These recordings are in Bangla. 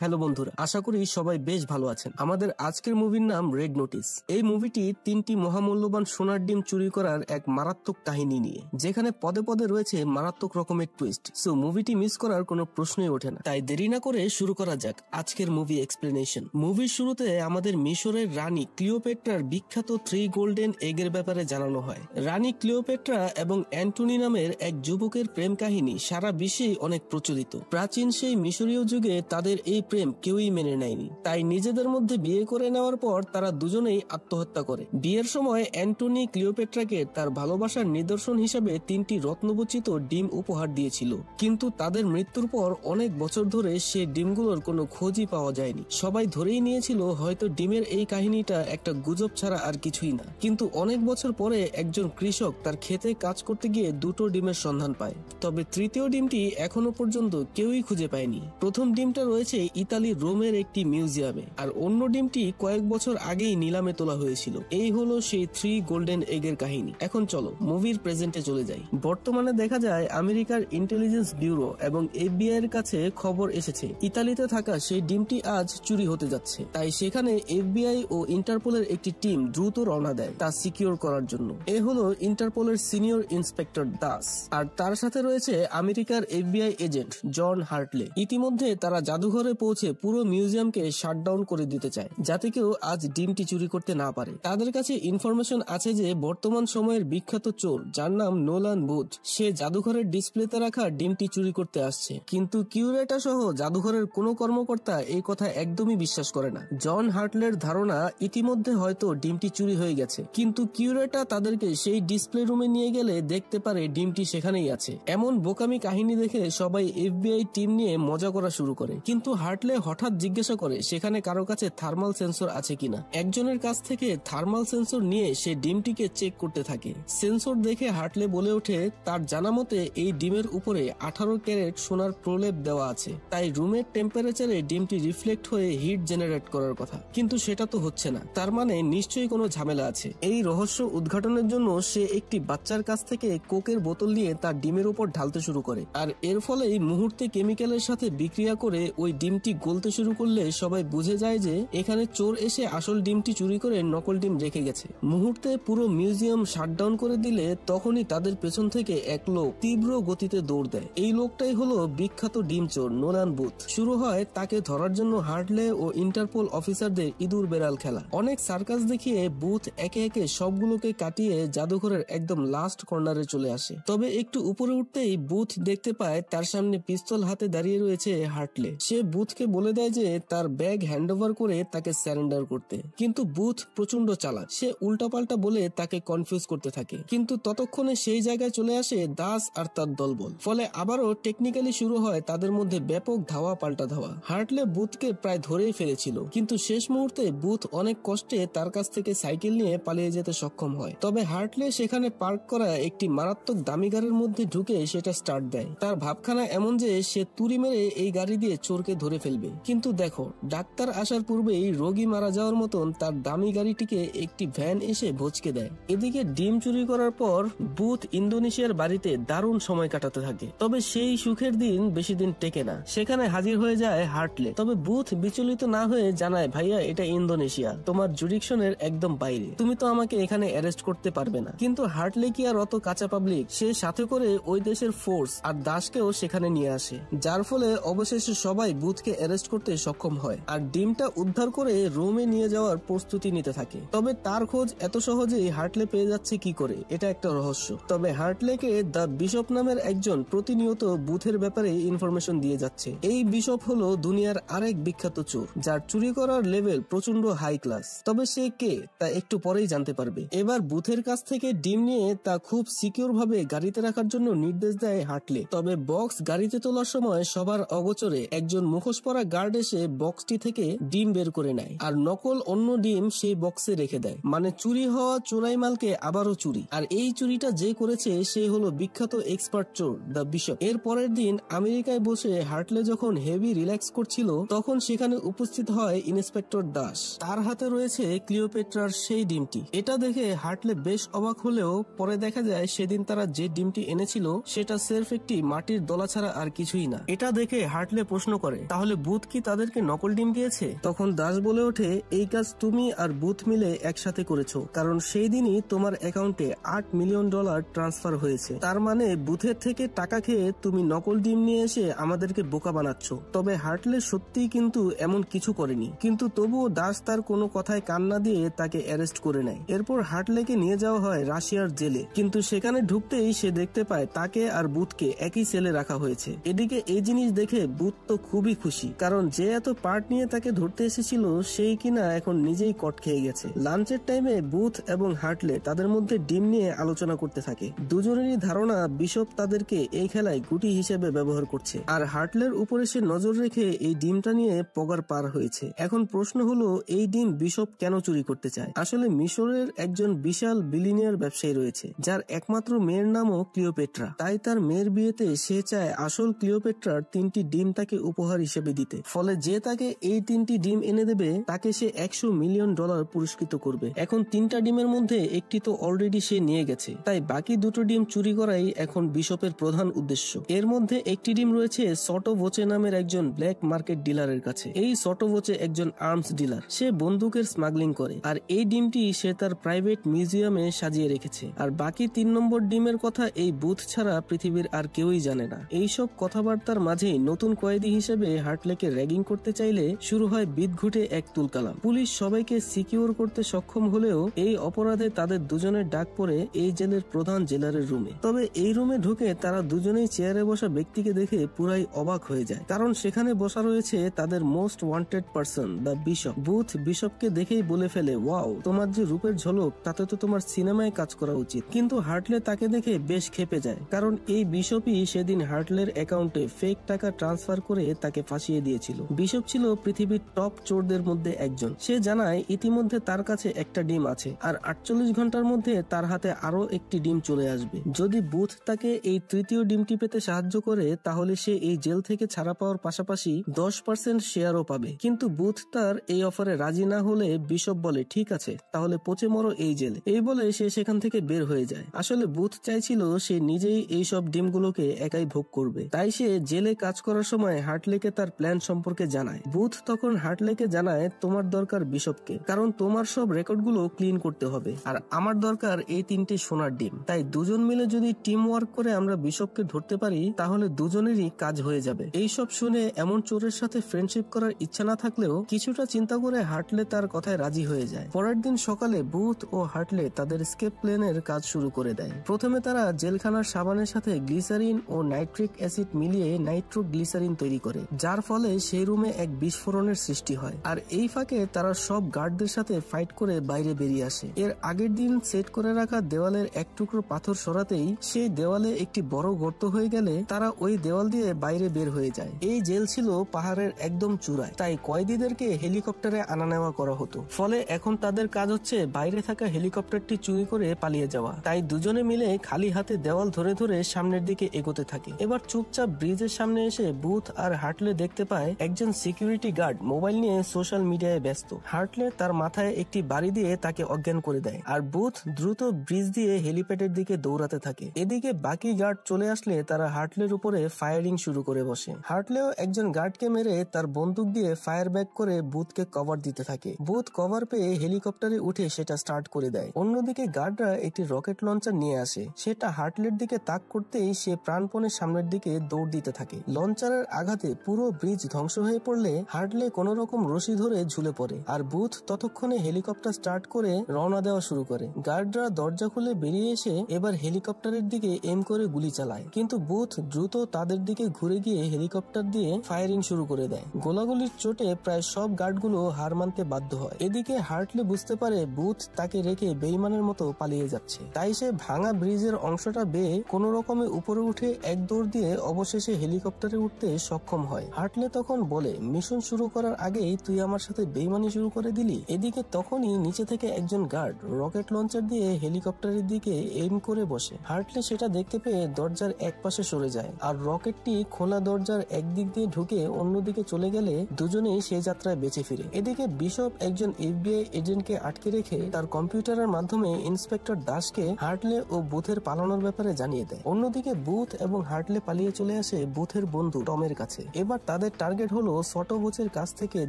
হ্যালো বন্ধুরা, আশা করি সবাই বেশ ভালো আছেন। আমাদের আজকের মুভির নাম রেড নোটিস। এই মুভিটি তিনটি মহামূল্যবান সোনার ডিম চুরি করার এক মারাত্মক কাহিনী নিয়ে, যেখানে পদে পদে রয়েছে মারাত্মক রকমের টুইস্ট। সো মুভিটি মিস করার কোনো প্রশ্নই ওঠে না। তাই দেরি না করে শুরু করা যাক আজকের মুভি এক্সপ্লেনেশন। মুভির শুরুতে আমাদের মিশরের রানী ক্লিওপেট্রার বিখ্যাত 3 গোল্ডেন এগের ব্যাপারে জানানো হয়। রানী ক্লিওপেট্রা এবং অ্যান্টনি নামের এক যুবকের প্রেম কাহিনী সারা বিশ্বেই অনেক প্রচলিত। প্রাচীন সেই মিশরীয় যুগে তাদের এই প্রেম কেউই মেনে নেয়নি, তাই নিজেদের মধ্যে বিয়ে করে নেওয়ার পর তারা দুজনেই আত্মহত্যা করে। বিয়ের সময় অ্যান্টনি ক্লিওপেট্রাকে তার ভালোবাসার নিদর্শন হিসেবে 3টি রত্নবচিত ডিম উপহার দিয়েছিল, কিন্তু তাদের মৃত্যুর পর অনেক বছর ধরে সে ডিমগুলোর কোনো খোঁজই পাওয়া যায়নি। সবাই ধরেই নিয়েছিল হয়তো ডিমের এই কাহিনীটা একটা গুজব ছাড়া আর কিছুই না। কিন্তু অনেক বছর পরে একজন কৃষক তার ক্ষেতে কাজ করতে গিয়ে 2টো ডিমের সন্ধান পায়, তবে তৃতীয় ডিমটি এখনো পর্যন্ত কেউই খুঁজে পায়নি। প্রথম ডিমটা রয়েছে ইতালির রোমের একটি মিউজিয়ামে, আর অন্য ডিমটি কয়েক বছর আগেই নিলামে তোলা হয়েছিল। এই হলো সেই 3 গোল্ডেন এগের কাহিনী। এখন চলো মুভির প্রেজেন্টে চলে যাই। বর্তমানে দেখা যায় আমেরিকার ইন্টেলিজেন্স ব্যুরো এবং FBI এর কাছে খবর এসেছে ইতালিতে থাকা সেই ডিমটি আজ চুরি হতে যাচ্ছে। তাই সেখানে FBI ও ইন্টারপোলের একটি টিম দ্রুত রওনা দেয় তা সিকিউর করার জন্য। এ হলো ইন্টারপোলের সিনিয়র ইন্সপেক্টর দাস, আর তার সাথে রয়েছে আমেরিকার FBI এজেন্ট জন হার্টলে। ইতিমধ্যে তারা জাদুঘরে পৌঁছে পুরো মিউজিয়ামকে শাটডাউন করে দিতে চায়, যাতে কেউ আজ ডিমটি চুরি করতে না পারে। তাদের কাছে ইনফরমেশন আছে যে বর্তমান সময়ের বিখ্যাত চোর, যার নাম নোলান বুথ, সে জাদুঘরের ডিসপ্লেতে রাখা ডিমটি চুরি করতে আসছে। কিন্তু কিউরেটা সহ জাদুঘরের কোনো কর্মকর্তা এই কথা একদমই বিশ্বাস করে না। জন হার্টলের ধারণা ইতিমধ্যে হয়তো ডিমটি চুরি হয়ে গেছে, কিন্তু কিউরেটা তাদেরকে সেই ডিসপ্লে রুমে নিয়ে গেলে দেখতে পারে ডিমটি সেখানেই আছে। এমন বোকামি কাহিনী দেখে সবাই FBI টিম নিয়ে মজা করা শুরু করে, কিন্তু হার্টলে হঠাৎ জিজ্ঞাসা করে সেখানে কারো কাছে থার্মাল সেন্সর আছে কিনা। একজনের কাছ থেকে থার্মাল সেন্সর নিয়ে সে ডিমটিকে চেক করতে থাকে। সেন্সর দেখে হার্টলে বলে ওঠে তার জানা মতে এই ডিমের উপরে 18 ক্যারেট সোনার প্রলেপ দেওয়া আছে, তাই রুমের টেম্পারেচারে ডিমটি রিফ্লেক্ট হয়ে হিট জেনারেট করার কথা। কিন্তু সেটা তো হচ্ছে না, তার মানে নিশ্চয়ই কোনো ঝামেলা আছে। এই রহস্য উদ্ঘাটনের জন্য সে একটি বাচ্চার কাছ থেকে কোকের বোতল নিয়ে তার ডিমের উপর ঢালতে শুরু করে, আর এর ফলেই মুহূর্তে কেমিক্যালের সাথে বিক্রিয়া করে ওই ডিমটি গলতে শুরু করলে সবাই বুঝে যায় যে এখানে চোর এসে আসল ডিমটি চুরি করে নকল ডিম রেখে গেছে। মুহূর্তে পুরো মিউজিয়াম শাটডাউন করে দিলে তখনই তাদের পেছন থেকে এক লোক তীব্র গতিতে দৌড় দেয়। এই লোকটাই হলো বিখ্যাত ডিম চোর নোলান বুথ। শুরু হয় তাকে ধরার জন্য হার্টলে ও ইন্টারপোল অফিসারদের ইঁদুর বেড়াল খেলা। অনেক সার্কাস দেখিয়ে বুথ একে একে সবগুলোকে কাটিয়ে জাদুঘরের একদম লাস্ট কর্নারে চলে আসে। তবে একটু উপরে উঠতেই বুথ দেখতে পায় তার সামনে পিস্তল হাতে দাঁড়িয়ে রয়েছে হার্টলে। সে বুথকে বলে দেয় যে তার ব্যাগ হ্যান্ডওভার করে তাকে সারেন্ডার করতে, কিন্তু বুথ প্রচন্ড চালাক। সে উল্টাপাল্টা বলে তাকে কনফিউজ করতে থাকে, কিন্তু ততক্ষণে সেই জায়গায় চলে আসে দাস আর তার দলবল। ফলে আবারও টেকনিক্যালি শুরু হয় তাদের মধ্যে ব্যাপক ধাওয়া পাল্টা ধাওয়া। হার্টলে বুথকে প্রায় ধরেই ফেলেছিল, কিন্তু শেষ মুহূর্তে বুথ অনেক কষ্টে তার কাছ থেকে সাইকেল নিয়ে পালিয়ে যেতে সক্ষম হয়। তবে হার্টলে সেখানে পার্ক করা একটি মারাত্মক দামি গাড়ির মধ্যে ঢুকে সেটা স্টার্ট দেয়। তার ভাবখানা এমন যে সে তুড়ি মেরে এই গাড়ি দিয়ে চোরকে ধরে ফেলবে, কিন্তু দেখো ডাক্তার আসার পূর্বেই রোগী মারা যাওয়ার মতন তার দামি গাড়িটিকে একটি ভ্যান এসে ভচকে দেয়। এদিকে ডিম চুরি করার পর বুথ ইন্দোনেশিয়ার বাড়িতে দারুণ সময় কাটাতে থাকে। তবে সেই সুখের দিন বেশি দিন টেকে না। সেখানে হাজির হয়ে যায় হার্টলে। তবে বুথ বিচলিত না হয়ে জানায়, ভাইয়া এটা ইন্দোনেশিয়া, তোমার জুরিকশনের একদম বাইরে, তুমি তো আমাকে এখানে অ্যারেস্ট করতে পারবে না। কিন্তু হার্টলে কি আর অত কাঁচা পাবলিক, সে সাথে করে ওই দেশের ফোর্স আর দাসকেও সেখানে নিয়ে আসে, যার ফলে অবশেষে সবাই বুথকে অ্যারেস্ট করতে সক্ষম হয় আর ডিমটা উদ্ধার করে রোমে নিয়ে যাওয়ার প্রস্তুতি নিতে থাকে। তবে তার খোঁজ এত সহজেই হার্টলে পেয়ে যাচ্ছে কি করে, এটা একটা রহস্য। তবে হার্টলেকে দ্য বিশপ নামের একজন প্রতিনিয়ত বুথের ব্যাপারে ইনফরমেশন দিয়ে যাচ্ছে। এই বিশপ হলো দুনিয়ার আরেক বিখ্যাত চোর, যার চুরি করার লেভেল প্রচন্ড হাই ক্লাস। তবে সে কে তা একটু পরেই জানতে পারবে। এবার বুথের কাছ থেকে ডিম নিয়ে তা খুব সিকিউর ভাবে গাড়িতে রাখার জন্য নির্দেশ দেয় হার্টলে। তবে বক্স গাড়িতে তোলার সময় সবার অগোচরে একজন মুখোশ পরা গার্ড এসে বক্সটি থেকে ডিম বের করে নেয় আর নকল অন্য ডিম সেই বক্সে রেখে দেয়। মানে চুরি হওয়া চোরাই মালকে আবারও চুরি। আর এই চুরিটা যে করেছে সে হলো বিখ্যাত এক্সপার্ট চোর দ্য বিশপ। এর পরের দিন আমেরিকায় বসে হার্টলে যখন হেভি রিল্যাক্স করছিল তখন সেখানে উপস্থিত হয় ইন্সপেক্টর দাস। তার হাতে রয়েছে ক্লিওপেট্রার সেই ডিমটি। এটা দেখে হার্টলে বেশ অবাক হলেও পরে দেখা যায় সেদিন তারা যে ডিমটি এনেছিল সেটা সির্ফ একটি মাটির দলা ছাড়া আর কিছুই না। এটা দেখে হার্টলে প্রশ্ন করে, তাহলে তাহলে বুথ কি তাদেরকে নকল ডিম দিয়েছে? তখন দাস বলে ওঠে, এই কাজ তুমি আর বুথ মিলে একসাথে করেছো, কারণ সেই দিনই তোমার অ্যাকাউন্টে $8 মিলিয়ন ট্রান্সফার হয়েছে। তার মানে বুথের থেকে টাকা খেয়ে তুমি নকল ডিম নিয়ে এসে আমাদেরকে বোকা বানাচ্ছ। তবে হার্টলে সত্যিই কিন্তু এমন কিছু করেনি, কিন্তু তবুও দাস তার কোনো কথায় কান না দিয়ে তাকে অ্যারেস্ট করে নেয়। এরপর হার্টলেকে নিয়ে যাওয়া হয় রাশিয়ার জেলে, কিন্তু সেখানে ঢুকতেই সে দেখতে পায় তাকে আর বুথকে একই সেলে রাখা হয়েছে। এদিকে এই জিনিস দেখে বুথ তো খুবই খুশি, কারণ যে এত পার্ট নিয়ে তাকে ধরতে এসেছিল সেই কিনা এখন নিজেই কট খেয়ে গেছে। লাঞ্চের টাইমে বুথ এবং হার্টলে তাদের মধ্যে ডিম নিয়ে আলোচনা করতে থাকে। দুজনেরই ধারণা বিশপ তাদেরকে এই খেলায় গুটি হিসেবে ব্যবহার করছে, আর হার্টলের উপরে সে নজর রেখে এই ডিমটা নিয়ে পগার পার হয়েছে। এখন প্রশ্ন হলো, এই ডিম বিশপ কেন চুরি করতে চায়? আসলে মিশরের একজন বিশাল বিলিনিয়ার ব্যবসায়ী রয়েছে, যার একমাত্র মেয়ের নামও ক্লিওপেট্রা। তাই তার মেয়ের বিয়েতে সে চায় আসল ক্লিওপেট্রার 3টি ডিম তাকে উপহার হিসেবে দিতে। ফলে যে তাকে এই 3টি ডিম এনে দেবে তাকে সে $100 মিলিয়ন পুরস্কৃত করবে। এখন 3টা ডিমের মধ্যে একটি তো অলরেডি সে নিয়ে গেছে, তাই বাকি 2টো ডিম চুরি করাই এখন বিশপের প্রধান উদ্দেশ্য। এর মধ্যে একটি ডিম রয়েছে সটোভোচে নামের একজন ব্ল্যাক মার্কেট ডিলারের কাছে। এই সটোভোচে একজন আর্মস ডিলার, সে বন্দুকের স্মাগলিং করে, আর এই ডিমটি সে তার প্রাইভেট মিউজিয়ামে সাজিয়ে রেখেছে। আর বাকি 3 নম্বর ডিমের কথা এই বুথ ছাড়া পৃথিবীর আর কেউই জানে না। এইসব কথাবার্তার মাঝেই নতুন কয়েদি হিসেবে হার্টলেকে র্যাগিং করতে চাইলে শুরু হয় বিদঘুটে এক তুলকালাম। পুলিশ সবাইকে সিকিউর করতে সক্ষম হলেও এই অপরাধে তাদের দুজনের ডাক পড়ে এই জেলের প্রধান জেলারের রুমে। তবে এই রুমে ঢুকে তারা দুজনেই চেয়ারে বসা ব্যক্তিকে দেখে পুরাই অবাক হয়ে যায়, কারণ সেখানে বসা রয়েছে তাদের most wanted person the bishop. Booth বিশপকে দেখেই বলে ফেলে, ওয়াও, তোমার যে রূপের ঝলক তাতে তো তোমার সিনেমায় কাজ করা উচিত। কিন্তু হার্টলে তাকে দেখে বেশ ক্ষেপে যায়, কারণ এই বিশপই সেদিন হার্টলের অ্যাকাউন্টে ফেক টাকা ট্রান্সফার করে তাকে ফাঁসিয়ে দিয়েছিল। বিশপ ছিল পৃথিবীর টপ চোরদের মধ্যে একজন। সে জানায় ইতিমধ্যে তার কাছে একটা ডিম আছে, আর 48 ঘন্টার মধ্যে তার হাতে আরো একটি ডিম চলে আসবে। যদি বুথ তাকে এই 3য় ডিমটি পেতে সাহায্য করে তাহলে সে এই জেল থেকে ছাড়া পাওয়ার পাশাপাশি 10% শেয়ারও পাবে। কিন্তু বুথ তার এই অফারে রাজি না হলে বিশপ বলে, ঠিক আছে, তাহলে পচে মরো এই জেলে। এই বলে সে সেখান থেকে বের হয়ে যায়। আসলে বুথ চাইছিল সে নিজেই এই সব ডিমগুলোকে একাই ভোগ করবে, তাই সে জেলে কাজ করার সময় হার্টলেকে তার প্ল্যান সম্পর্কে জানায়। বুথ তখন হার্টলেকে জানায়, তোমার দরকার বিশপকে, কারণ তোমার সব রেকর্ডগুলো ক্লিন করতে হবে, আর আমার দরকার এই 3টে সোনার ডিম। তাই দুজন মিলে যদি টিম ওয়ার্ক করে আমরা বিশপকে ধরতে পারি তাহলে দুজনেরই কাজ হয়ে যাবে। এই সব শুনে এমন চোরের সাথে ফ্রেন্ডশিপ করার ইচ্ছা না থাকলেও কিছুটা চিন্তা করে হার্টলে তার কথায় রাজি হয়ে যায়। পরের দিন সকালে বুথ ও হার্টলে তাদের স্কেপ প্ল্যানের কাজ শুরু করে দেয়। প্রথমে তারা জেলখানার সাবানের সাথে গ্লিসারিন ও নাইট্রিক অ্যাসিড মিলিয়ে নাইট্রোগ্লিসারিন তৈরি করে, যার ফলে সেই রুমে এক বিস্ফোরণের সৃষ্টি হয়। আর এই ফাঁকে তারা সব গার্ডদের সাথে ফাইট করে বাইরে বেরিয়ে আসে। এর আগের দিন সেট করে রাখা দেওয়ালের এক টুকরো পাথর সরাতেই সেই দেওয়ালে একটি বড় গর্ত হয়ে গেলে তারা ওই দেওয়াল দিয়ে বাইরে বের হয়ে যায়। এই জেল ছিল পাহাড়ের একদম চূড়ায়, তাই কয়েদিদেরকে হেলিকপ্টারে আনা নেওয়া করা হতো। ফলে এখন তাদের কাজ হচ্ছে বাইরে থাকা হেলিকপ্টারটি চুরি করে পালিয়ে যাওয়া। তাই দুজনে মিলে খালি হাতে দেওয়াল ধরে ধরে সামনের দিকে এগোতে থাকে। এবার চুপচাপ ব্রিজের সামনে এসে বুথ আর হার্টলে দেখতে পায় একজন সিকিউরিটি গার্ড মোবাইল নিয়ে সোশ্যাল মিডিয়ায় ব্যস্ত। হার্টলে তার মাথায় একটি বাড়ি দিয়ে তাকে অজ্ঞান করে দেয়, আর বুথ দ্রুত ব্রিজ দিয়ে হেলিপ্যাডের দিকে দৌড়াতে থাকে। এদিকে বাকি গার্ড চলে আসলে তারা হার্টলের উপরে ফায়ারিং শুরু করে বসে। হার্টলেও একজন গার্ডকে মেরে তার বন্দুক দিয়ে ফায়ার ব্যাক করে বুথকে কভার দিতে থাকে। বুথ কভার পেয়ে হেলিকপ্টারে উঠে সেটা স্টার্ট করে দেয়। অন্যদিকে গার্ডরা একটি রকেট লঞ্চার নিয়ে আসে, সেটা হার্টলের দিকে তাক করতেই সে প্রাণপণে সামনের দিকে দৌড় দিতে থাকে। লঞ্চারের আঘাতে পুরো ব্রিজ ধ্বংস হয়ে পড়লে হার্টলে কোন রকম রশি ধরে ঝুলে পড়ে, আর বুথ ততক্ষণে হেলিকপ্টার স্টার্ট করে রওনা দেওয়া শুরু করে। গার্ডরা দরজা খুলে বেরিয়ে এসে এবার হেলিকপ্টারের দিকে এম করে গুলি চালায়, কিন্তু বুথ দ্রুত তাদের দিকে ঘুরে গিয়ে হেলিকপ্টার দিয়ে ফায়ারিং শুরু করে দেয়। গোলাগুলির চোটে প্রায় সব গার্ডগুলো হার মানতে বাধ্য হয়। এদিকে হার্টলে বুঝতে পারে বুথ তাকে রেখে বেইমানের মতো পালিয়ে যাচ্ছে, তাই সে ভাঙা ব্রিজের অংশটা বেয়ে কোন রকমে উপরে উঠে এক দৌড় দিয়ে অবশেষে হেলিকপ্টারে উঠতে সক্ষম হয়। হার্টলে তখন বলে, মিশন শুরু করার আগেই তুই আমার সাথে বেইমানি শুরু করে দিলি। এদিকে তখনই নিচে থেকে একজন গার্ড রকেট লঞ্চার দিয়ে হেলিকপ্টারের দিকে এম করে বসে। হার্টলে সেটা দেখতে পেয়ে দরজার এক পাশে সরে যায়, আর রকেটটি খোলা দরজার একদিক দিয়ে ঢুকে অন্যদিকে চলে গেলে দুজনেই সেই যাত্রায় বেঁচে ফিরে। এদিকে বিশপ একজন FBI এজেন্টকে আটকে রেখে তার কম্পিউটারের মাধ্যমে ইন্সপেক্টর দাসকে হার্টলে ও বুথের পালানোর ব্যাপারে জানিয়ে দেয়। অন্যদিকে বুথ এবং হার্টলে পালিয়ে চলে আসে বুথের বন্ধু টমের কাছে। এবার তাদের তাদের টার্গেট হলো সটোবোচের কাছ থেকে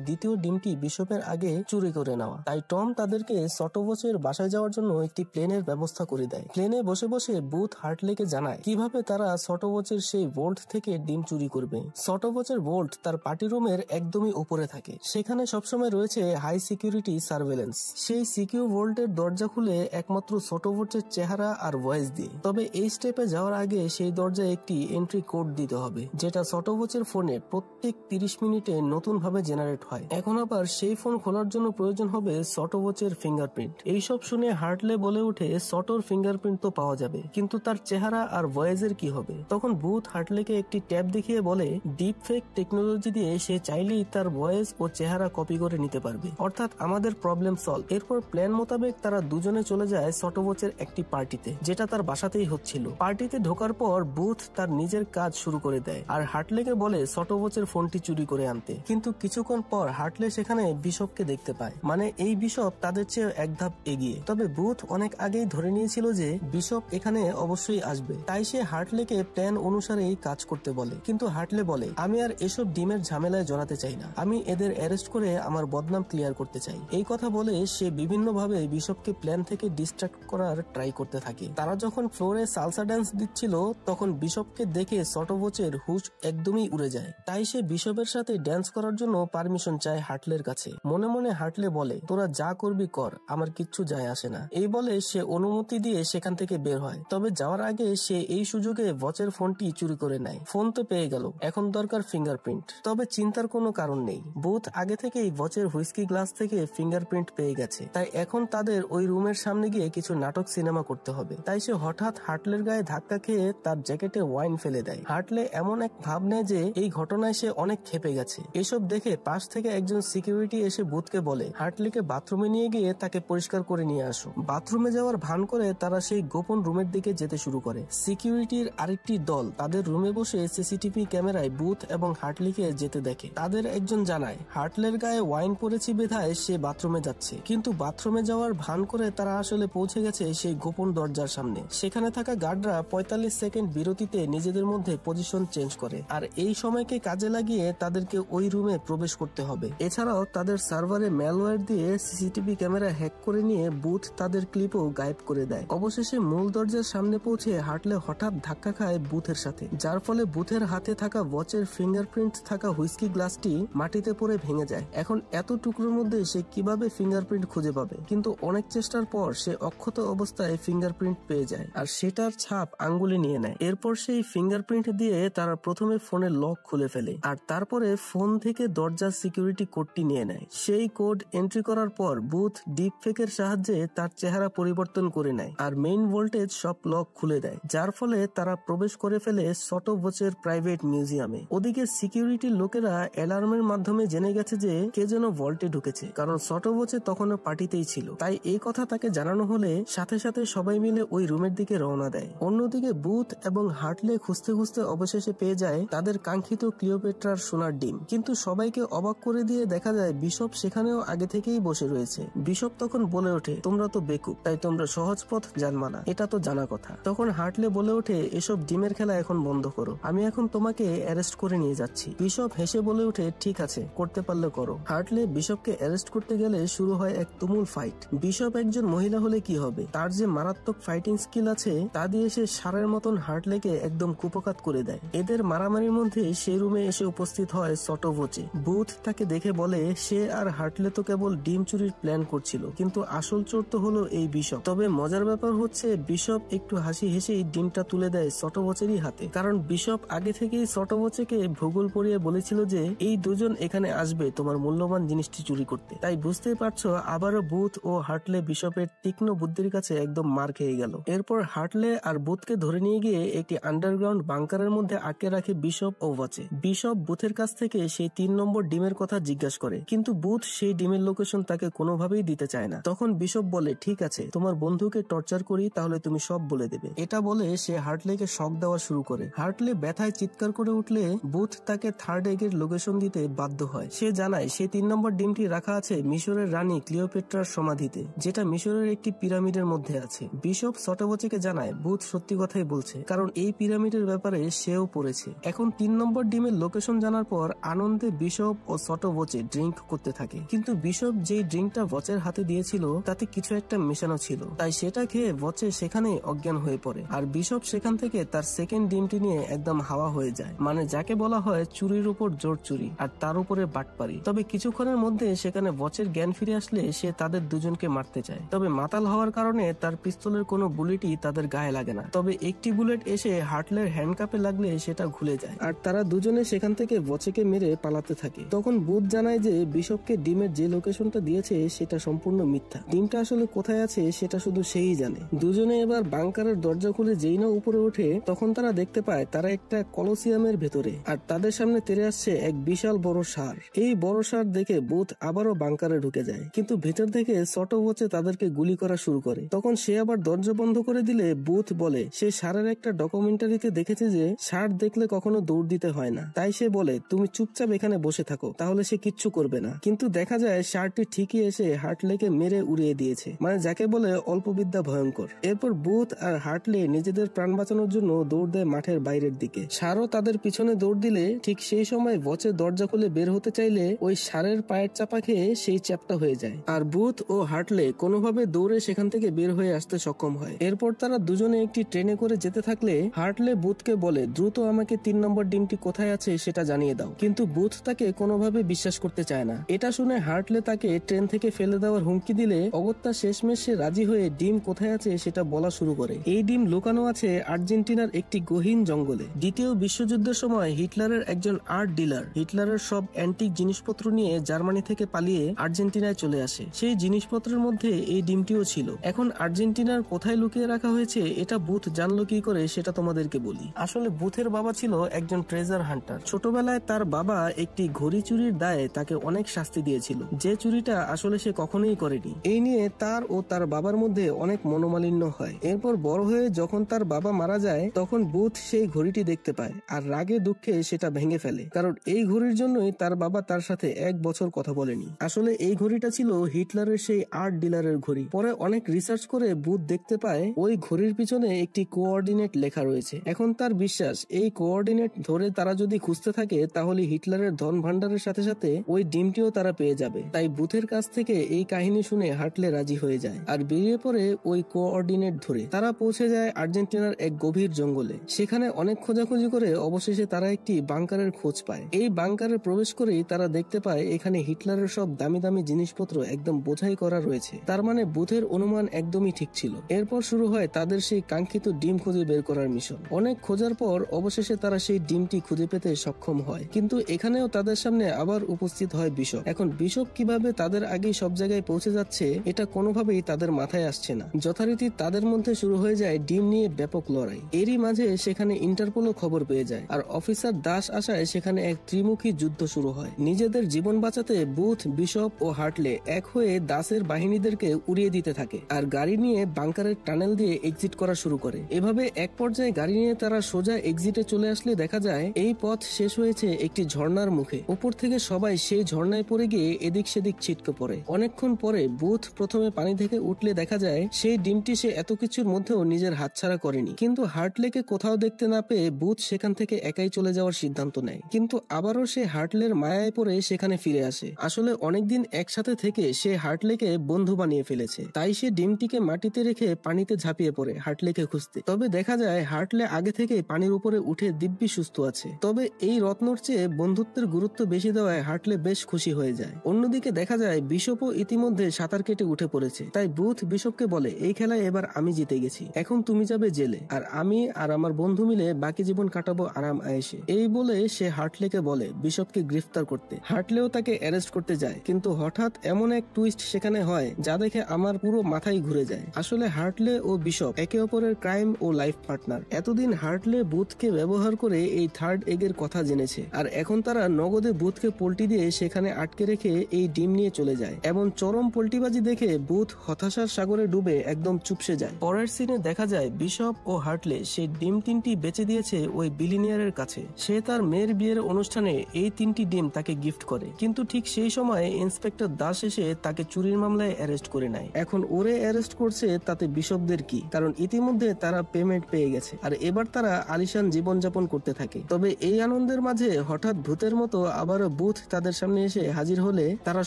দ্বিতীয় ডিমটি বিশপের আগে চুরি করে নেওয়া। তাই টম তাদেরকে সটোবোচের বাসায় যাওয়ার জন্য একটি প্লেনের ব্যবস্থা করে দেয়। প্লেনে বসে বসে বুথ হার্টলেকে জানায় কিভাবে তারা সটোবোচের সেই ভোল্ট থেকে ডিম চুরি করবে। সটোবোচের ভোল্ট তার পার্টি রুমের একদমই উপরে থাকে, সেখানে সবসময় রয়েছে হাই সিকিউরিটি সার্ভেলেন্স। সেই সিকিউর ভোল্টের দরজা খুলে একমাত্র সটোবোচের চেহারা আর ভয়েস দিয়ে। তবে এই স্টেপে যাওয়ার আগে সেই দরজায় একটি এন্ট্রি কোড দিতে হবে, যেটা সটোবোচের ফোনে প্রত্যেক 30 মিনিটে নতুন ভাবে জেনারেট হয়। এখন আবার সেই ফোন খোলার জন্য প্রয়োজন হবে সটোবোচের ফিঙ্গারপ্রিন্ট। এইসব শুনে হার্টলে বলে উঠে সটোর ফিঙ্গারপ্রিন্ট তো পাওয়া যাবে, কিন্তু তার চেহারা আর ভয়েসের কি হবে? তখন বুথ হার্টলেকে একটি ট্যাব দেখিয়ে বলে ডিপ ফেক টেকনোলজি দিয়ে সে চাইলেই তার ভয়েস ও চেহারা কপি করে নিতে পারবে, অর্থাৎ আমাদের প্রবলেম সলভ। এরপর প্ল্যান মোতাবেক তারা দুজনে চলে যায় সটোবোচের একটি পার্টিতে, যেটা তার বাসাতেই হচ্ছিল। পার্টিতে ঢোকার পর বুথ তার নিজের কাজ শুরু করে দেয় আর হার্টলেকে বলে সটোবোচের ফোনটি চুরি করে আনতে। কিন্তু কিছুক্ষণ পর হার্টলে সেখানে বিশপকে দেখতে পায়, মানে এই বিশপ তাদের চেয়ে এক ধাপ এগিয়ে। তবে বুথ অনেক আগেই ধরে নিয়েছিল যে বিশপ এখানে অবশ্যই আসবে, তাই সে হার্টলেকে প্ল্যান অনুসারেই কাজ করতে বলে। কিন্তু হার্টলে বলে আমি আর এসব ডিমের ঝামেলায় জড়াতে চাই না, আমি এদের অ্যারেস্ট করে আমার বদনাম ক্লিয়ার করতে চাই। এই কথা বলে সে বিভিন্ন ভাবে বিশপকে প্ল্যান থেকে ডিস্ট্রাক্ট করার ট্রাই করতে থাকে। তারা যখন ফ্লোরে সালসা ড্যান্স দিচ্ছিল তখন বিশপকে দেখে সটোবোচের হুশ একদমই উড়ে যায়। তাই সে বিশপের সাথে ড্যান্স করার জন্য পারমিশন চায় হার্টলের কাছে। মনে মনে হার্টলে বলে তোরা যা করবি কর, আমার কিচ্ছু যায় আসে না। এই বলে সে অনুমতি দিয়ে সেখান থেকে বের হয়। তবে যাওয়ার আগে সে এই সুযোগে ভচের ফোনটি চুরি করে নেয়। ফোন তো পেয়ে গেল, এখন দরকার ফিঙ্গারপ্রিন্ট। তবে চিন্তার কোনো কারণ নেই, বুথ আগে থেকেই ভচের হুইস্কি গ্লাস থেকে ফিঙ্গারপ্রিন্ট পেয়ে গেছে। তাই এখন তাদের ওই রুমের সামনে গিয়ে কিছু নাটক সিনেমা করতে হবে। তাই সে হঠাৎ হার্টলের গায়ে ধাক্কা খেয়ে তার জ্যাকেটে ওয়াইন ফেলে দেয়। হার্টলে এমন এক ভাব নেয় যে এই ঘটনায় সে অনেক ক্ষেপে গেছে। এসব দেখে পাশ থেকে একজন সিকিউরিটি এসে বুথকে বলে হার্টলেকে বাথরুমে নিয়ে গিয়ে তাকে পরিষ্কার করে নিয়ে আসো। বাথরুমে যাওয়ার ভান করে তারা সেই গোপন রুমের দিকে যেতে শুরু করে। সিকিউরিটির আরেকটি দল তাদের রুমে বসে সিসিটিভি ক্যামেরায় বুথ এবং হার্টলিকে যেতে দেখে। তাদের একজন জানায় হার্টলের গায়ে ওয়াইন পড়েছে বিধায় সে বাথরুমে যাচ্ছে, কিন্তু বাথরুমে যাওয়ার ভান করে তারা আসলে পৌঁছে গেছে সেই গোপন দরজার সামনে। সেখানে থাকা গার্ডরা 45 সেকেন্ড বিরতিতে নিজেদের মধ্যে পজিশন চেঞ্জ করে, আর এই সময়কে কাজে লাগিয়ে তাদেরকে ওই রুমে প্রবেশ করতে হবে। এছাড়াও তাদের সার্ভারে ম্যালওয়্যার দিয়ে সিসিটিভি ক্যামেরা হ্যাক করে নিয়ে বুথ তাদের ক্লিপও গায়েব করে দেয়। অবশেষে মূল দরজার সামনে পৌঁছে হার্টলে হঠাৎ ধাক্কা খায় বুথের সাথে, যার ফলে বুথের হাতে থাকা ওয়াচের ফিঙ্গারপ্রিন্ট থাকা হুইস্কি গ্লাসটি মাটিতে পড়ে ভেঙে যায়। এখন এত টুকরোর মধ্যে সে কিভাবে ফিঙ্গারপ্রিন্ট খুঁজে পাবে? কিন্তু অনেক চেষ্টার পর সে অক্ষত অবস্থায় ফিঙ্গারপ্রিন্ট পেয়ে যায় আর সেটার ছাপ আঙ্গুলে নিয়ে নেয়। এরপর সেই ফিঙ্গারপ্রিন্ট দিয়ে তারা প্রথমে ফোনের লক খুলে ফেলে আর তারপরে ফোন থেকে দরজার সিকিউরিটি কোডটি নিয়ে নেয়। সেই কোড এন্ট্রি করার পর বুথ ডিপ ফেকের সাহায্যে তার চেহারা পরিবর্তন করে নেয় আর মেইন ভোল্টেজ সব লক খুলে দেয়, যার ফলে তারা প্রবেশ করে ফেলে সটোবোচের প্রাইভেট মিউজিয়ামে। ওদিকে সিকিউরিটির লোকেরা অ্যালার্মের মাধ্যমে জেনে গেছে যে কে যেন ভল্টে ঢুকেছে, কারণ সটোবোচে তখনও পার্টিতেই ছিল। তাই এই কথা তাকে জানানো হলে সাথে সাথে সবাই মিলে ওই রুমের দিকে রওনা দেয়। অন্যদিকে বুথ এবং হার্টলে খুঁজতে খুঁজতে অবশেষে পেয়ে যায় তাদের কাঙ্ক্ষিত ক্লিওপেট্রার সোনার ডিম। কিন্তু সবাইকে অবাক করে দিয়ে দেখা যায় বিশপ সেখানেও আগে থেকেই বসে রয়েছে। বিশপ তখন বলে ওঠে তোমরা তো বেকুব, তাই তোমরা সহজ পথ জানবা না, এটা তো জানা কথা। তখন হার্টলে বলে ওঠে এসব ডিমের খেলা এখন বন্ধ করো, আমি এখন তোমাকে অ্যারেস্ট করে নিয়ে যাচ্ছি। বিশপ হেসে বলে ওঠে ঠিক আছে, করতে পারলে করো। হার্টলে বিশপকে অ্যারেস্ট করতে গেলে শুরু হয় এক তুমুল ফাইট। বিশপ একজন মহিলা হলে কি হবে, তার যে মারাত্মক ফাইটিং স্কিল আছে তা দিয়ে সে সারের মতন হার্টলেকে একদম কুপকাত করে দেয়। এদের মারামারির মধ্যে সেই রুমে এসে উপস্থিত হয় সটোবোচে। বুথ তাকে দেখে বলে সে আর হার্টলে তো কেবল ডিম চুরির প্ল্যান করছিল, কিন্তু আসল চোর তো হলো এই বিশপ। তবে মজার ব্যাপার হচ্ছে বিশপ একটু হাসি হেসেই ডিমটা তুলে দেয় সটোবোচেরই হাতে, কারণ বিশপ আগে থেকেই সটোবোচেকে ভূগোল পড়িয়ে বলেছিল যে এই দুজন এখানে আসবে তোমার মূল্যবান জিনিসটি চুরি করতে। তাই বুঝতেই পারছো আবারও বুথ ও হার্টলে বিশপের তীক্ষ্ণ বুদ্ধির কাছে একদম মার খেয়ে গেল। এরপর হার্টলে আর বুথকে ধরে নিয়ে গিয়ে একটি আন্ডারগ্রাউন্ড বাংকারের মধ্যে আটকে রাখে বিশপ ও ওয়াচে। বিশপ বুথের কাছ থেকে সেই 3 নম্বর ডিমের কথা জিজ্ঞাসা করে, কিন্তু বুথ সেই ডিমের লোকেশন তাকে কোনোভাবেই দিতে চায় না। তখন বিশপ বলে ঠিক আছে, তোমার বন্ধুকে টর্চার করি তাহলে তুমি সব বলে দেবে। এটা বলে সে হার্টলেকে শক দেওয়া শুরু করে। হার্টলে ব্যথায় চিৎকার করে উঠলে বুথ তাকে থার্ড এগের লোকেশন দিতে বাধ্য হয়। সে জানায় সেই 3 নম্বর ডিমটি রাখা আছে মিশরের রানী ক্লিওপেট্রার সমাধিতে, যেটা মিশরের একটি পিরামিডের মধ্যে আছে। বিশপ সটোবোচেকে জানায় বুথ সত্যি কথাই বলছে, কারণ এই পিরামিডের ব্যাপারে সেও পড়েছে। এখন 3 নম্বর ডিমের লোকেশন লোকেশন জানার পর আনন্দে বিশপ ও ছোট ওচে ড্রিঙ্ক করতে থাকে, কিন্তু বিশপ যেই ড্রিঙ্কটা ওচের হাতে দিয়েছিল তাতে কিছু একটা মেশানো ছিল, তাই সেটা খেয়ে ওচে সেখানেই অজ্ঞান হয়ে পড়ে। আর বিশপ সেখান থেকে তার সেকেন্ড ডিমটি নিয়ে একদম হাওয়া হয়ে যায়, মানে যাকে বলা হয় চুরির উপর জোর চুরি আর তার উপরে বাটপারি। তবে কিছুক্ষণের মধ্যে সেখানে ওচের জ্ঞান ফিরে আসলে সে তাদের দুজনকে মারতে চায়, তবে মাতাল হওয়ার কারণে তার পিস্তলের কোনো বুলেটই তাদের গায়ে লাগে না। তবে একটি বুলেট এসে হার্টলের হ্যান্ডকাপে লাগলে সেটা খুলে যায় আর তারা দুজনে সেখান থেকে ওচেকে মেরে পালাতে থাকে। তখন বুথ জানায় যে বিশপকে ডিমের যে লোকেশনটা দিয়েছে সেটা সম্পূর্ণ মিথ্যা, ডিমটা আসলে কোথায় আছে সেটা শুধু সেই জানে। দুজনে এবার বাংকারের দরজা খুলে যেই না উপরে ওঠে তখন তারা দেখতে পায় তারা একটা কলোসিয়ামের ভেতরে, আর তাদের সামনে তেড়ে আসছে এক বিশাল বড় ষাঁড়। এই বড় ষাঁড় দেখে বুথ আবারও বাংকারে ঢুকে যায়, কিন্তু ভেতর থেকে ছোট ওচে তাদেরকে গুলি করা শুরু করে। তখন সে আবার দরজা বন্ধ করে দিলে বুথ বলে সে ষাঁড়ের একটা ডকুমেন্টারিতে দেখেছে যে ষাঁড় দেখলে কখনো দৌড় দিতে হয় না, তাই সে বলে তুমি চুপচাপ এখানে বসে থাকো, তাহলে সে কিচ্ছু করবে না। কিন্তু দেখা যায় ষাঁড়টি ঠিকই এসে হার্টলেকে মেরে উড়িয়ে দিয়েছে, মানে যাকে বলে অল্প বিদ্যা ভয়ঙ্কর। এরপর বুথ আর হার্টলে নিজেদের প্রাণ বাঁচানোর জন্য দৌড় দেয় মাঠের বাইরের দিকে। ষাঁড়ও তাদের পিছনে দৌড় দিলে ঠিক সেই সময় ওচের দরজা খুলে বের হতে চাইলে ওই ষাঁড়ের পায়ের চাপা খেয়ে সেই চ্যাপটা হয়ে যায়, আর বুথ ও হার্টলে কোনোভাবে দৌড়ে সেখান থেকে বের হয়ে আসতে সক্ষম হয়। এরপর তারা দুজনে একটি ট্রেনে করে যেতে থাকলে হার্টলে বুথকে বলে দ্রুত আমাকে 3 নম্বর ডিমটি কোথায় আছে সেটা জানিয়ে দাও, কিন্তু বুথ তাকে কোনোভাবে বিশ্বাস করতে চায় না। এটা শুনে হার্টলে তাকে ট্রেন থেকে ফেলে দেওয়ার হুমকি দিলে অগত্যা শেষমেশ সে রাজি হয়ে ডিম কোথায় আছে সেটা বলা শুরু করে। এই ডিম লুকানো আছে আর্জেন্টিনার একটি গহীন জঙ্গলে। দ্বিতীয় বিশ্বযুদ্ধের সময় হিটলারের একজন আর্ট ডিলার হিটলারের সব অ্যান্টিক জিনিসপত্র নিয়ে জার্মানি থেকে পালিয়ে আর্জেন্টিনায় চলে আসে। সেই জিনিসপত্রের মধ্যে এই ডিমটিও ছিল। এখন আর্জেন্টিনার কোথায় লুকিয়ে রাখা হয়েছে এটা বুথ জানলো কি করে সেটা তোমাদেরকে বলি। আসলে বুথের বাবা ছিল একজন ট্রেজার হান্টার। ছোটবেলায় তার বাবা একটি ঘড়ি চুরির দায়ে তাকে অনেক শাস্তি দিয়েছিল, যে চুরিটা আসলে সে কখনোই করেনি। এই নিয়ে তার ও তার বাবার মধ্যে অনেক মনোমালিন্য হয়। এরপর বড় হয়ে যখন তার বাবা মারা যায় তখন বুথ সেই ঘড়িটি দেখতে পায় আর রাগে দুঃখে সেটা ভেঙে ফেলে, কারণ এই ঘড়ির জন্যই তার বাবা তার সাথে 1 বছর কথা বলেনি। আসলে এই ঘড়িটা ছিল হিটলারের সেই আর্ট ডিলারের ঘড়ি। পরে অনেক রিসার্চ করে বুথ দেখতে পায় ওই ঘড়ির পিছনে একটি কোঅর্ডিনেট লেখা রয়েছে। এখন তার বিশ্বাস এই কোঅর্ডিনেট ধরে তারা যদি খুঁজতে থাকে তাহলে হিটলারের ধন ভান্ডারের সাথে সাথে ওই ডিমটিও তারা পেয়ে যাবে। তাই বুথের কাছ থেকে এই কাহিনী শুনে হার্টলে রাজি হয়ে যায় আর বেরিয়ে পড়ে ওই কোঅর্ডিনেট ধরে। তারা পৌঁছে যায় আর্জেন্টিনার এক গভীর জঙ্গলে। সেখানে অনেক খোঁজাখুঁজি করে অবশেষে তারা একটি বাংকারের খোঁজ পায়। এই বাংকারে প্রবেশ করেই তারা দেখতে পায় এখানে হিটলারের সব দামি দামি জিনিসপত্র একদম বোঝাই করা রয়েছে। তার মানে বুথের অনুমান একদমই ঠিক ছিল। এরপর শুরু হয় তাদের সেই কাঙ্ক্ষিত ডিম খুঁজে বের করার মিশন। অনেক খোঁজার পর অবশেষে তারা সেই ডিমটি খুঁজে পেতে সক্ষম হয়, কিন্তু এখানেও তাদের সামনে আবার উপস্থিত হয় বিশপ। এখন বিশপ কিভাবে তাদের আগেই সব জায়গায় পৌঁছে যাচ্ছে এটা কোনোভাবেই তাদের মাথায় আসছে না। যথারীতি তাদের মধ্যে শুরু হয়ে যায় ডিম নিয়ে ব্যাপক লড়াই। এরই মাঝে সেখানে ইন্টারপোলও খবর পেয়ে যায় আর অফিসার দাস আসায় সেখানে এক ত্রিমুখী যুদ্ধ শুরু হয়। নিজেদের জীবন বাঁচাতে বুথ, বিশপ ও হার্টলে এক হয়ে দাসের বাহিনীদেরকে উড়িয়ে দিতে থাকে আর গাড়ি নিয়ে বাংকারের টানেল দিয়ে এক্সিট করা শুরু করে। এভাবে এক পর্যায়ে গাড়ি নিয়ে তারা সোজা এক্সিটে চলে আসলে দেখা যায় এই পথ শেষ হয়েছে একটি ঝর্ণার মুখে। উপর থেকে সবাই সেই ঝর্ণায় পড়ে গিয়ে এদিক সেদিক ছিটকে পড়ে। অনেকক্ষণ পরে বুথ প্রথমে পানি থেকে উঠলে দেখা যায় সেই ডিমটি সে এত কিছুর মধ্যেও নিজের হাতছাড়া করেনি, কিন্তু হার্টলেকে কোথাও দেখতে না পেয়ে বুথ সেখান থেকে একাই চলে যাওয়ার সিদ্ধান্ত নেয়। কিন্তু আবারও সে হার্টলের মায়ায় পড়ে সেখানে ফিরে আসে। আসলে অনেকদিন একসাথে থেকে সে হার্টলেকে বন্ধু বানিয়ে ফেলেছে, তাই সে ডিমটিকে মাটিতে রেখে পানিতে ঝাঁপিয়ে পড়ে হার্টলেকে খুঁজতে। তবে দেখা যায় হার্টলে আগে থেকে পানির উপরে উঠে দিব্যি সুস্থ আছে। তবে এই রত্নর চেয়ে বন্ধুত্বের গুরুত্ব বেশি দেওয়ায় হার্টলে বেশ খুশি হয়ে যায়। অন্যদিকে দেখা যায় বিশপও ইতিমধ্যে সাঁতার কেটে উঠে পড়েছে। তাই বুথ বিশপকে বলে এই খেলায় এবার আমি জিতে গেছি, এখন তুমি যাবে জেলে আর আমি আর আমার বন্ধু মিলে বাকি জীবন কাটাবো আরাম আয়েশে। এই বলে সে হার্টলেকে বলে বিশপকে গ্রেফতার করতে। হার্টলেও তাকে অ্যারেস্ট করতে যায়, কিন্তু হঠাৎ এমন এক টুইস্ট সেখানে হয় যা দেখে আমার পুরো মাথায় ঘুরে যায়। আসলে হার্টলে ও বিশপ একে অপরের ক্রাইম ও লাইফ পার্টনার। এতদিন হার্টলে বুথকে ব্যবহার করে এই থার্ড এগের কথা জেনেছে আর এখন তারা নগদে বুথকে পোল্টি দিয়ে সেখানে আটকে রেখে এই ডিম নিয়ে চলে যায়। এমন চরম পোল্টিবাজি দেখে বুথ হতাশার সাগরে ডুবে একদম চুপসে যায়। পরের সিনে দেখা যায় বিশপ ও হার্টলে সেই ডিম 3টি বেচে দিয়েছে ওই বিলিনিয়ারের কাছে। সে তার মেয়ের বিয়ের অনুষ্ঠানে এই 3টি ডিম তাকে গিফট করে, কিন্তু ঠিক সেই সময় ইন্সপেক্টর দাস এসে তাকে চুরির মামলায় অ্যারেস্ট করে নেয়। এখন ওরে অ্যারেস্ট করছে তাতে বিশপদের কি, কারণ ইতিমধ্যে তারা পেমেন্ট পেয়ে গেছে আর এবার তারা আলিশান জীবনযাপন করতে থাকে। তবে এই আনন্দে আনন্দের মাঝে হঠাৎ ভূতের মতো আবারও বুথ তাদের সামনে এসে হাজির হলে তারা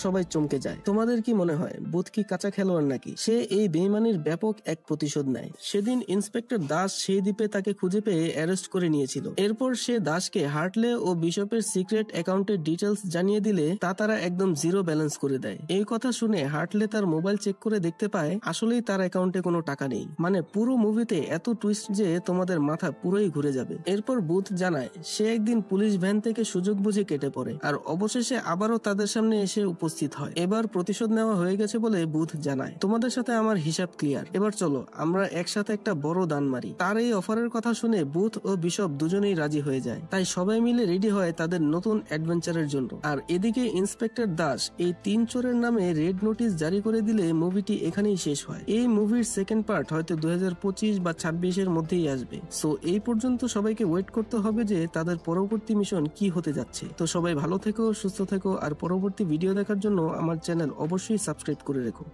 সবাই চমকে যায়। তোমাদের কি মনে হয় বুথ কি কাঁচা খেলোয়াড় নাকি? সে এই বেইমানির ব্যাপক এক প্রতিশোধ নেয়। সেদিন ইন্সপেক্টর দাস সেই দ্বীপে তাকে খুঁজে পেয়ে অ্যারেস্ট করে নিয়েছিল। এরপর সে দাসকে হার্টলে ও বিশপের সিক্রেট অ্যাকাউন্টের ডিটেলস জানিয়ে দিলে তা তারা একদম জিরো ব্যালেন্স করে দেয়। এই কথা শুনে হার্টলে তার মোবাইল চেক করে দেখতে পায় আসলেই তার অ্যাকাউন্টে কোনো টাকা নেই। মানে পুরো মুভিতে এত টুইস্ট যে তোমাদের মাথা পুরোই ঘুরে যাবে। এরপর বুথ জানায় সে একদিন পুলিশ ভ্যান থেকে সুযোগ বুঝে কেটে পড়ে আর অবশেষে আবারও তাদের সামনে এসে উপস্থিত হয়। এবার প্রতিশোধ নেওয়া হয়ে গেছে বলে বুথ জানায় তোমাদের সাথে আমার হিসাব ক্লিয়ার, এবার চলো আমরা একসাথে একটা বড় দান মারি। তার এই অফারের কথা শুনে বুথ ও বিশপ দুজনেই রাজি হয়ে যায়। তাই সবাই মিলে রেডি হয় তাদের নতুন অ্যাডভেঞ্চারের জন্য। আর এদিকে ইন্সপেক্টর দাস এই 3 চোরের নামে রেড নোটিশ জারি করে দিলে মুভিটি এখানেই শেষ হয়। এই মুভির সেকেন্ড পার্ট হয়তো 2025 বা 26 এর মধ্যেই আসবে। সো এই পর্যন্ত সবাইকে ওয়েট করতে হবে যে তাদের পরবর্তী মিশন কি হতে যাচ্ছে। তো সবাই ভালো থেকো, সুস্থ থেকো আর পরবর্তী ভিডিও দেখার জন্য আমার চ্যানেল অবশ্যই সাবস্ক্রাইব করে রেখো।